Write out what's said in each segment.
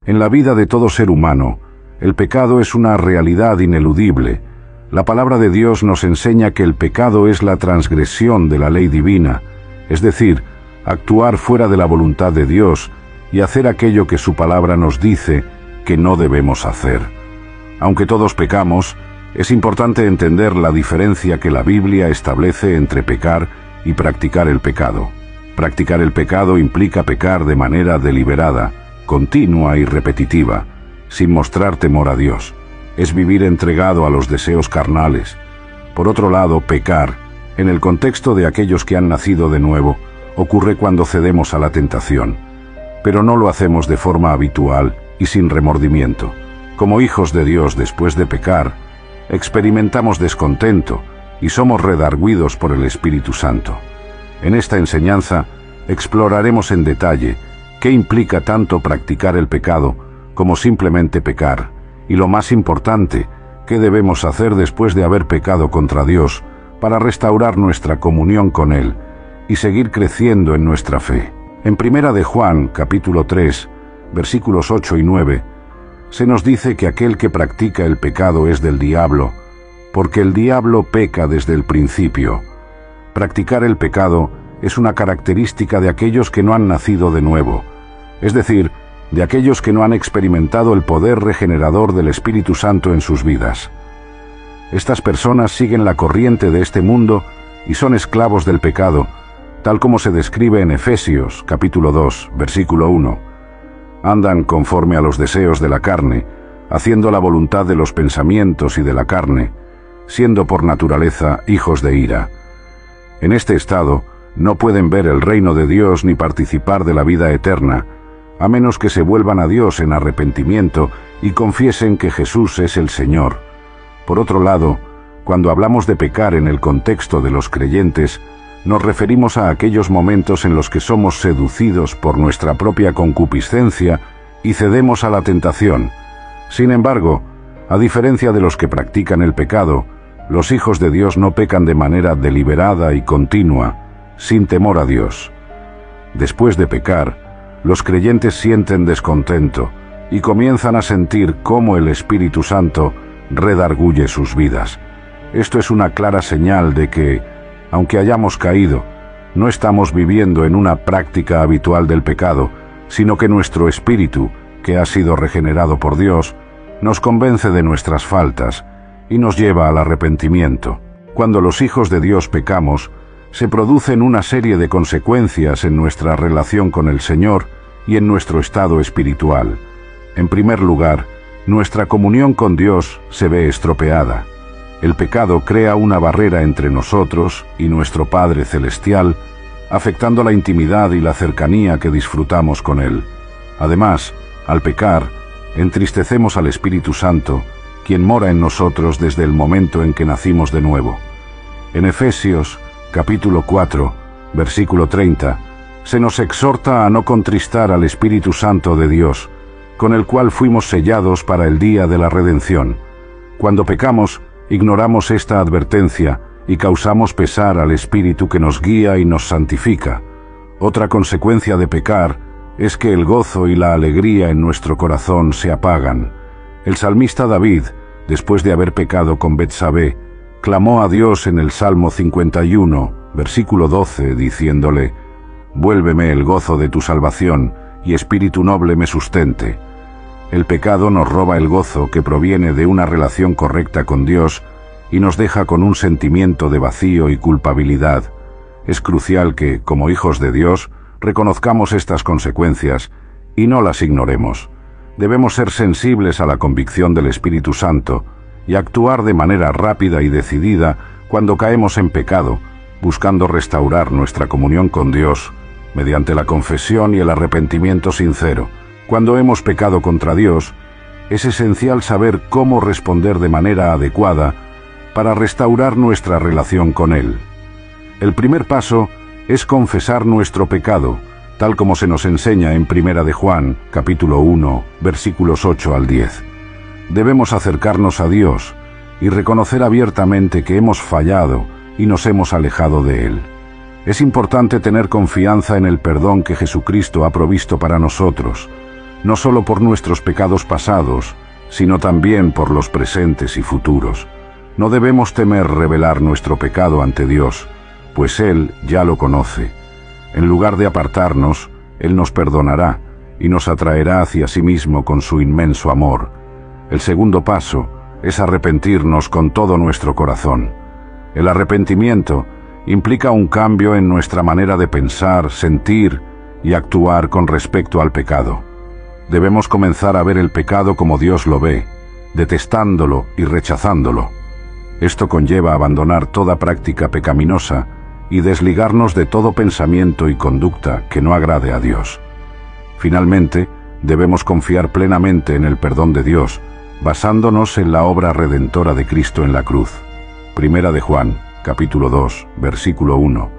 En la vida de todo ser humano, el pecado es una realidad ineludible. La palabra de Dios nos enseña que el pecado es la transgresión de la ley divina, es decir, actuar fuera de la voluntad de Dios y hacer aquello que su palabra nos dice que no debemos hacer. Aunque todos pecamos, es importante entender la diferencia que la Biblia establece entre pecar y practicar el pecado. Practicar el pecado implica pecar de manera deliberada, continua y repetitiva, sin mostrar temor a Dios. Es vivir entregado a los deseos carnales. Por otro lado, pecar, en el contexto de aquellos que han nacido de nuevo, ocurre cuando cedemos a la tentación, pero no lo hacemos de forma habitual y sin remordimiento. Como hijos de Dios después de pecar, experimentamos descontento y somos redarguidos por el Espíritu Santo. En esta enseñanza exploraremos en detalle qué implica tanto practicar el pecado como simplemente pecar, y lo más importante, qué debemos hacer después de haber pecado contra Dios para restaurar nuestra comunión con Él y seguir creciendo en nuestra fe. En Primera de Juan, capítulo 3, versículos 8 y 9, se nos dice que aquel que practica el pecado es del diablo, porque el diablo peca desde el principio. Practicar el pecado es una característica de aquellos que no han nacido de nuevo, es decir, de aquellos que no han experimentado el poder regenerador del Espíritu Santo en sus vidas. Estas personas siguen la corriente de este mundo y son esclavos del pecado, tal como se describe en Efesios, capítulo 2, versículo 1. Andan conforme a los deseos de la carne, haciendo la voluntad de los pensamientos y de la carne, siendo por naturaleza hijos de ira. En este estado no pueden ver el reino de Dios ni participar de la vida eterna, a menos que se vuelvan a Dios en arrepentimiento y confiesen que Jesús es el Señor. Por otro lado, cuando hablamos de pecar en el contexto de los creyentes, nos referimos a aquellos momentos en los que somos seducidos por nuestra propia concupiscencia y cedemos a la tentación. Sin embargo, a diferencia de los que practican el pecado, los hijos de Dios no pecan de manera deliberada y continua, sin temor a Dios. Después de pecar, los creyentes sienten descontento y comienzan a sentir cómo el Espíritu Santo redarguye sus vidas. Esto es una clara señal de que, aunque hayamos caído, no estamos viviendo en una práctica habitual del pecado, sino que nuestro espíritu, que ha sido regenerado por Dios, nos convence de nuestras faltas y nos lleva al arrepentimiento. Cuando los hijos de Dios pecamos, se producen una serie de consecuencias en nuestra relación con el Señor y en nuestro estado espiritual. En primer lugar, nuestra comunión con Dios se ve estropeada. El pecado crea una barrera entre nosotros y nuestro Padre Celestial, afectando la intimidad y la cercanía que disfrutamos con Él. Además, al pecar, entristecemos al Espíritu Santo, quien mora en nosotros desde el momento en que nacimos de nuevo. En Efesios, capítulo 4, versículo 30, se nos exhorta a no contristar al Espíritu Santo de Dios, con el cual fuimos sellados para el día de la redención. Cuando pecamos, ignoramos esta advertencia y causamos pesar al Espíritu que nos guía y nos santifica. Otra consecuencia de pecar es que el gozo y la alegría en nuestro corazón se apagan. El salmista David, después de haber pecado con Betsabé, clamó a Dios en el Salmo 51, versículo 12, diciéndole: «Vuélveme el gozo de tu salvación, y espíritu noble me sustente». El pecado nos roba el gozo que proviene de una relación correcta con Dios y nos deja con un sentimiento de vacío y culpabilidad. Es crucial que, como hijos de Dios, reconozcamos estas consecuencias y no las ignoremos. Debemos ser sensibles a la convicción del Espíritu Santo y actuar de manera rápida y decidida cuando caemos en pecado, buscando restaurar nuestra comunión con Dios mediante la confesión y el arrepentimiento sincero. Cuando hemos pecado contra Dios, es esencial saber cómo responder de manera adecuada para restaurar nuestra relación con Él. El primer paso es confesar nuestro pecado, tal como se nos enseña en Primera de Juan, capítulo 1, versículos 8 al 10. Debemos acercarnos a Dios y reconocer abiertamente que hemos fallado y nos hemos alejado de Él. Es importante tener confianza en el perdón que Jesucristo ha provisto para nosotros. no solo por nuestros pecados pasados, sino también por los presentes y futuros. No debemos temer revelar nuestro pecado ante Dios, pues Él ya lo conoce. En lugar de apartarnos, Él nos perdonará y nos atraerá hacia sí mismo con su inmenso amor. El segundo paso es arrepentirnos con todo nuestro corazón. El arrepentimiento implica un cambio en nuestra manera de pensar, sentir y actuar con respecto al pecado. Debemos comenzar a ver el pecado como Dios lo ve, detestándolo y rechazándolo. Esto conlleva abandonar toda práctica pecaminosa y desligarnos de todo pensamiento y conducta que no agrade a Dios. Finalmente, debemos confiar plenamente en el perdón de Dios, basándonos en la obra redentora de Cristo en la cruz. Primera de Juan, capítulo 2, versículo 1,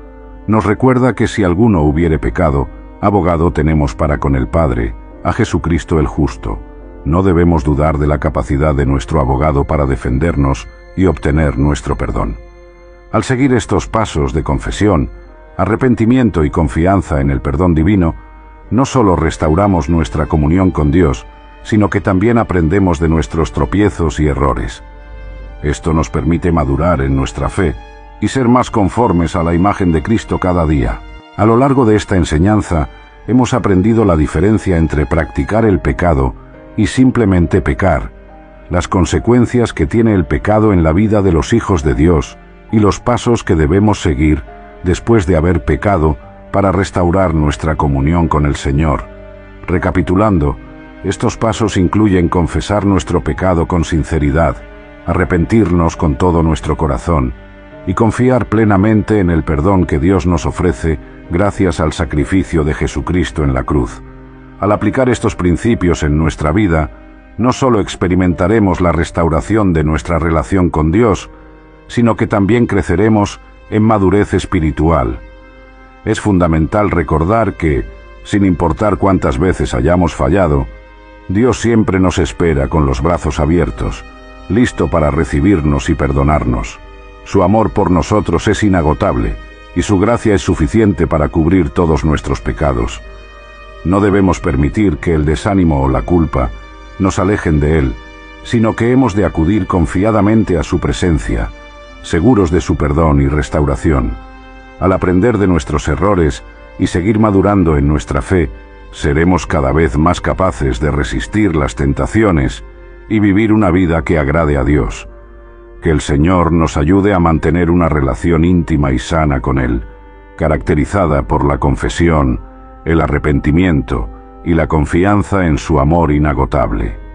nos recuerda que si alguno hubiere pecado, abogado tenemos para con el Padre, a Jesucristo el justo. No debemos dudar de la capacidad de nuestro abogado para defendernos y obtener nuestro perdón. Al seguir estos pasos de confesión, arrepentimiento y confianza en el perdón divino, no solo restauramos nuestra comunión con Dios, sino que también aprendemos de nuestros tropiezos y errores. Esto nos permite madurar en nuestra fe y ser más conformes a la imagen de Cristo cada día. A lo largo de esta enseñanza, hemos aprendido la diferencia entre practicar el pecado y simplemente pecar, las consecuencias que tiene el pecado en la vida de los hijos de Dios y los pasos que debemos seguir después de haber pecado para restaurar nuestra comunión con el Señor. Recapitulando, estos pasos incluyen confesar nuestro pecado con sinceridad, arrepentirnos con todo nuestro corazón y confiar plenamente en el perdón que Dios nos ofrece gracias al sacrificio de Jesucristo en la cruz. Al aplicar estos principios en nuestra vida, no solo experimentaremos la restauración de nuestra relación con Dios, sino que también creceremos en madurez espiritual. Es fundamental recordar que, sin importar cuántas veces hayamos fallado, Dios siempre nos espera con los brazos abiertos, listo para recibirnos y perdonarnos. Su amor por nosotros es inagotable, y su gracia es suficiente para cubrir todos nuestros pecados. No debemos permitir que el desánimo o la culpa nos alejen de Él, sino que hemos de acudir confiadamente a su presencia, seguros de su perdón y restauración. Al aprender de nuestros errores y seguir madurando en nuestra fe, seremos cada vez más capaces de resistir las tentaciones y vivir una vida que agrade a Dios. Que el Señor nos ayude a mantener una relación íntima y sana con Él, caracterizada por la confesión, el arrepentimiento y la confianza en su amor inagotable.